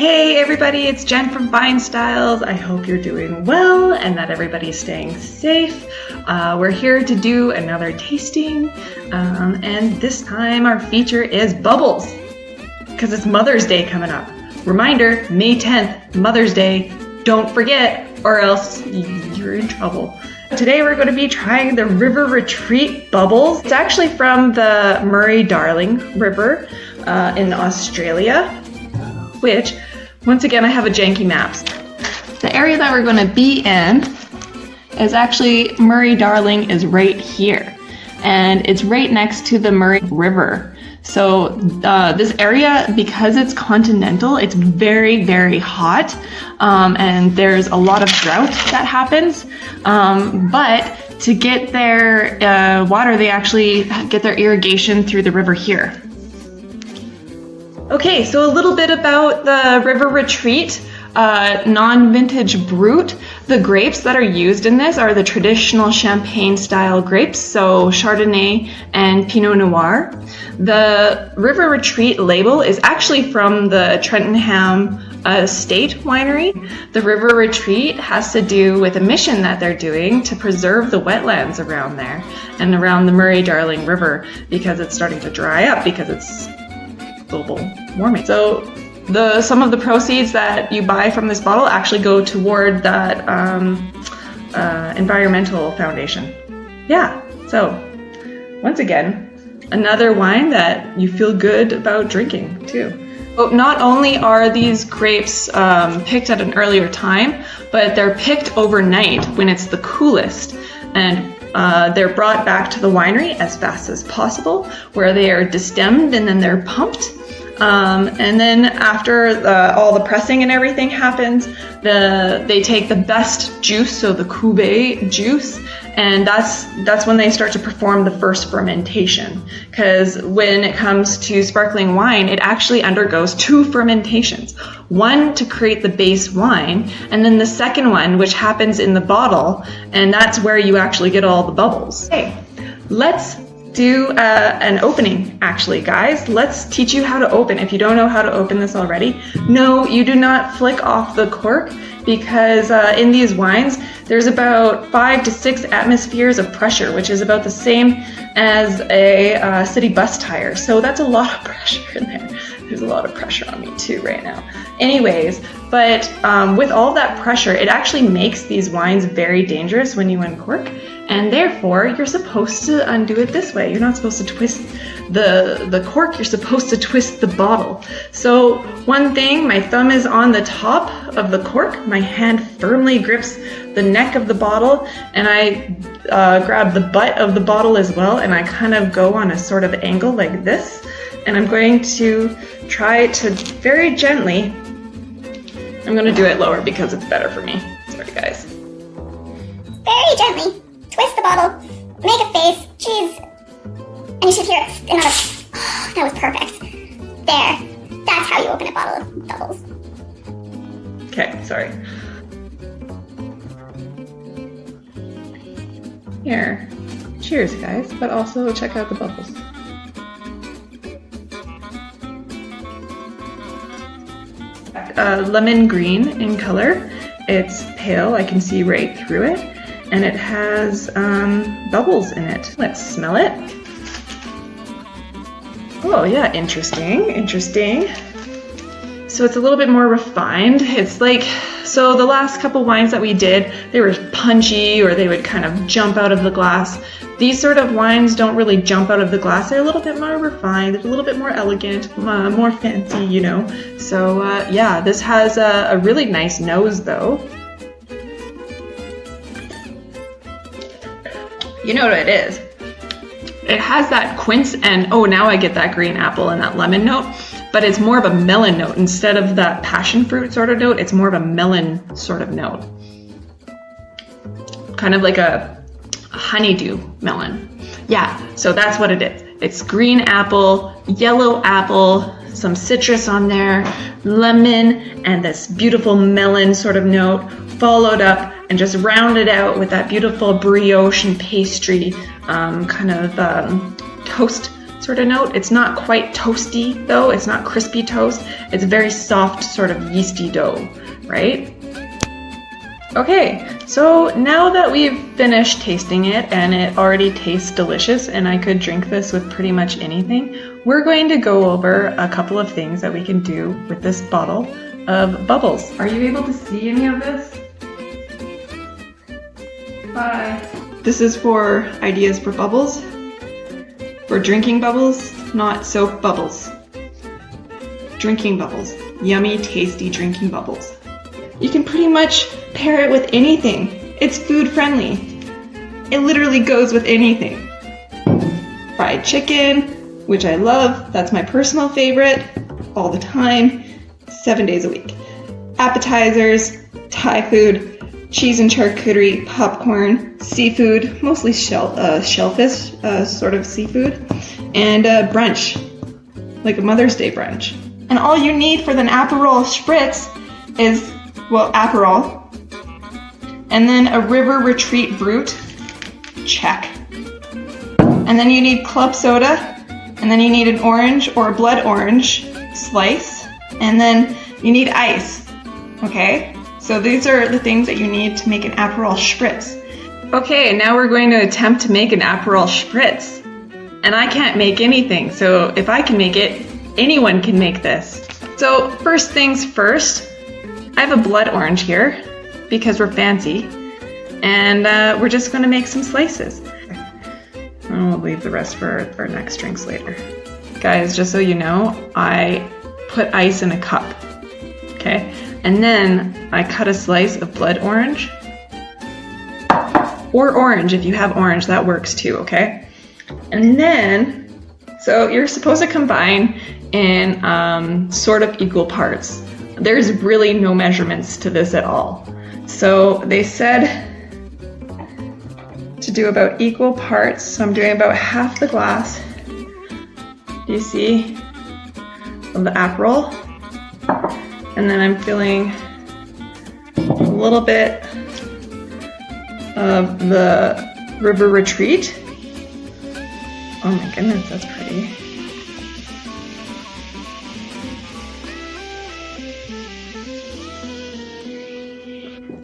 Hey everybody, it's Jen from Fine Styles. I hope you're doing well and that everybody's staying safe. We're here to do another tasting, and this time our feature is bubbles, because it's Mother's Day coming up. Reminder, May 10th, Mother's Day. Don't forget, or else you're in trouble. Today we're going to be trying the River Retreat bubbles. It's actually from the Murray-Darling River in Australia, which, once again, I have a janky map. The area that we're going to be in is actually Murray-Darling is right here, and it's right next to the Murray River. So this area, because it's continental, it's very, very hot, and there's a lot of drought that happens. But to get their water, they actually get their irrigation through the river here. Okay, so a little bit about the River Retreat non-vintage Brut. The grapes that are used in this are the traditional Champagne style grapes, so Chardonnay and Pinot Noir. The River Retreat label is actually from the Trentonham Estate Winery. The River Retreat has to do with a mission that they're doing to preserve the wetlands around there and around the Murray-Darling River, because it's starting to dry up because it's global warming. So some of the proceeds that you buy from this bottle actually go toward that environmental foundation. Yeah, so once again, another wine that you feel good about drinking too. But not only are these grapes picked at an earlier time, but they're picked overnight when it's the coolest, and they're brought back to the winery as fast as possible, where they are destemmed and then they're pumped. And then after all the pressing and everything happens, they take the best juice, so the cuvee juice, and that's when they start to perform the first fermentation. Because when it comes to sparkling wine, it actually undergoes two fermentations. One to create the base wine, and then the second one, which happens in the bottle, and that's where you actually get all the bubbles. Okay, let's do an opening, actually, guys. Let's teach you how to open. If you don't know how to open this already, no, you do not flick off the cork, because in these wines, there's about 5 to 6 atmospheres of pressure, which is about the same as a city bus tire. So that's a lot of pressure in there. There's a lot of pressure on me too right now. Anyways, but with all that pressure, it actually makes these wines very dangerous when you uncork. And therefore, you're supposed to undo it this way. You're not supposed to twist the cork, you're supposed to twist the bottle. So one thing, my thumb is on the top of the cork, my hand firmly grips the neck of the bottle, and I grab the butt of the bottle as well, and I kind of go on a sort of angle like this. And I'm going to try to very gently, I'm going to do it lower because it's better for me. Sorry guys. Very gently twist the bottle, make a face, cheese, and you should hear another, oh, that was perfect. There, that's how you open a bottle of bubbles. Okay, sorry. Here, cheers guys, but also check out the bubbles. Lemon green in color. It's pale, I can see right through it, and it has bubbles in it. Let's smell it. Oh yeah, interesting. So it's a little bit more refined. It's like, so the last couple wines that we did, they were punchy, or they would kind of jump out of the glass. These sort of wines don't really jump out of the glass. They're a little bit more refined, they're a little bit more elegant, more fancy, you know. So yeah, this has a really nice nose though. You know what it is? It has that quince, and oh, now I get that green apple and that lemon note, but it's more of a melon note. Instead of that passion fruit sort of note, it's more of a melon sort of note. Kind of like a honeydew melon. Yeah, so that's what it is. It's green apple, yellow apple, some citrus on there, lemon, and this beautiful melon sort of note, followed up and just rounded out with that beautiful brioche and pastry kind of toast sort of note. It's not quite toasty though, it's not crispy toast. It's very soft, sort of yeasty dough, right? Okay, so now that we've finished tasting it and it already tastes delicious and I could drink this with pretty much anything, we're going to go over a couple of things that we can do with this bottle of bubbles. Are you able to see any of this? Bye. This is for ideas for bubbles. For drinking bubbles, not soap bubbles. Drinking bubbles. Yummy, tasty drinking bubbles. You can pretty much pair it with anything. It's food friendly. It literally goes with anything. Fried chicken, which I love. That's my personal favorite all the time, 7 days a week. Appetizers, Thai food, cheese and charcuterie, popcorn, seafood, mostly shellfish, sort of seafood, and brunch, like a Mother's Day brunch. And all you need for the Aperol Spritz is, well, Aperol, and then a River Retreat Brut, check. And then you need club soda, and then you need an orange or a blood orange slice, and then you need ice, okay? So these are the things that you need to make an Aperol Spritz. Okay, now we're going to attempt to make an Aperol Spritz. And I can't make anything, so if I can make it, anyone can make this. So first things first, I have a blood orange here because we're fancy, and we're just going to make some slices. And we'll leave the rest for our next drinks later. Guys, just so you know, I put ice in a cup, okay? And then I cut a slice of blood orange, or orange if you have orange, that works too, okay? And then, so you're supposed to combine in sort of equal parts. There's really no measurements to this at all. So they said to do about equal parts. So I'm doing about half the glass, do you see, of the Aperol. And then I'm filling a little bit of the River Retreat. Oh my goodness, that's pretty.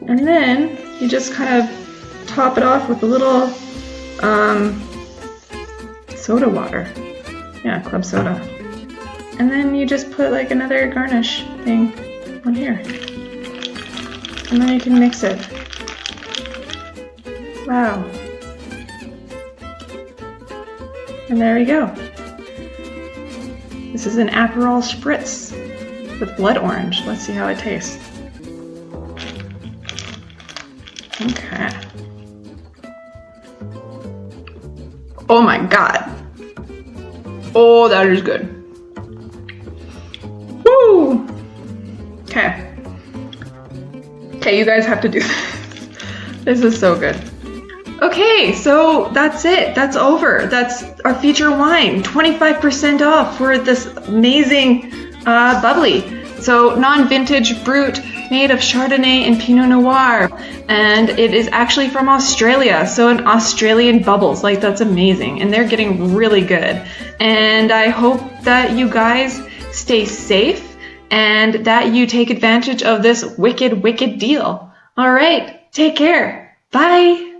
And then you just kind of top it off with a little soda water. Yeah, club soda. And then you just put like another garnish thing on here. And then you can mix it. Wow. And there we go. This is an Aperol Spritz with blood orange. Let's see how it tastes. Okay. Oh my god. Oh, that is good. Woo! Okay. Okay, you guys have to do this. This is so good. Okay, so that's it. That's over. That's our feature wine. 25% off for this amazing bubbly. So non-vintage Brut, made of Chardonnay and Pinot Noir. And it is actually from Australia. So an Australian bubbles, like that's amazing. And they're getting really good. And I hope that you guys stay safe and that you take advantage of this wicked, wicked deal. All right, take care. Bye.